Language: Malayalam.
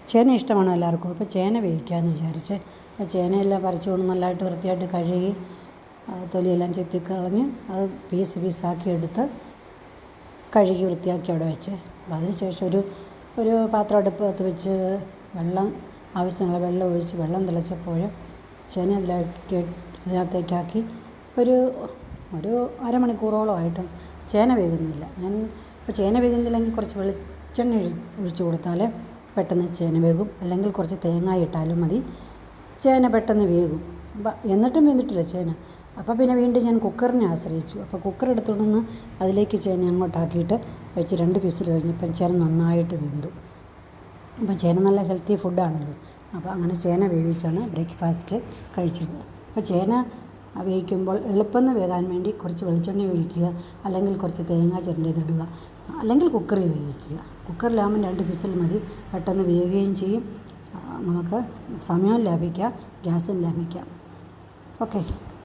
ചേന ഇഷ്ടമാണ് എല്ലാവർക്കും. അപ്പോൾ ചേന വേവിക്കാമെന്ന് വിചാരിച്ച് അപ്പോൾ ചേനയെല്ലാം പറിച്ചുകൊണ്ട് നല്ലതായിട്ട് വൃത്തിയായിട്ട് കഴുകി തൊലിയെല്ലാം ചെത്തിക്കളഞ്ഞ് അത് പീസാക്കി എടുത്ത് കഴുകി വൃത്തിയാക്കി അവിടെ വെച്ച് അപ്പോൾ അതിനുശേഷം ഒരു പാത്രം അടുപ്പത്ത് വെച്ച് ആവശ്യമുള്ള വെള്ളം ഒഴിച്ച് വെള്ളം തിളച്ചപ്പോൾ ചേന അതിനകത്തേക്കാക്കി ഒരു അരമണിക്കൂറോളമായിട്ടും ചേന വേകുന്നില്ല. ഇപ്പോൾ ചേന വേകുന്നില്ലെങ്കിൽ കുറച്ച് വെളിച്ചെണ്ണ ഒഴിച്ച് കൊടുത്താൽ പെട്ടെന്ന് ചേന വേകും. അല്ലെങ്കിൽ കുറച്ച് തേങ്ങ ഇട്ടാലും മതി, ചേന പെട്ടെന്ന് വേകും. എന്നിട്ടും വെന്തിട്ടില്ല ചേന. അപ്പോൾ പിന്നെ വീണ്ടും ഞാൻ കുക്കറിനെ ആശ്രയിച്ചു. അപ്പോൾ കുക്കർ എടുത്തുകൊണ്ടൊന്ന് അതിലേക്ക് ചേന അങ്ങോട്ടാക്കിയിട്ട് വെച്ച് 2 വിസിൽ കഴിഞ്ഞപ്പം ചേന നന്നായിട്ട് വെന്തു. അപ്പം ചേന നല്ല ഹെൽത്തി ഫുഡാണല്ലോ. അപ്പോൾ അങ്ങനെ ചേന വേവിച്ചാണ് ബ്രേക്ക്ഫാസ്റ്റ് കഴിച്ചത്. അപ്പോൾ ചേന വേവിക്കുമ്പോൾ എളുപ്പം വേകാൻ വേണ്ടി കുറച്ച് വെളിച്ചെണ്ണ ഒഴിക്കുക, അല്ലെങ്കിൽ കുറച്ച് തേങ്ങ ചിരണ്ടിയതിടുക, അല്ലെങ്കിൽ കുക്കറിൽ വേവിക്കുക. കുക്കറിലാകുമ്പോൾ 2 വിസിൽ മതി, പെട്ടെന്ന് വേകുകയും ചെയ്യും. നമുക്ക് സമയവും ലാഭിക്കാം, ഗ്യാസും ലാഭിക്കാം. ഓക്കെ.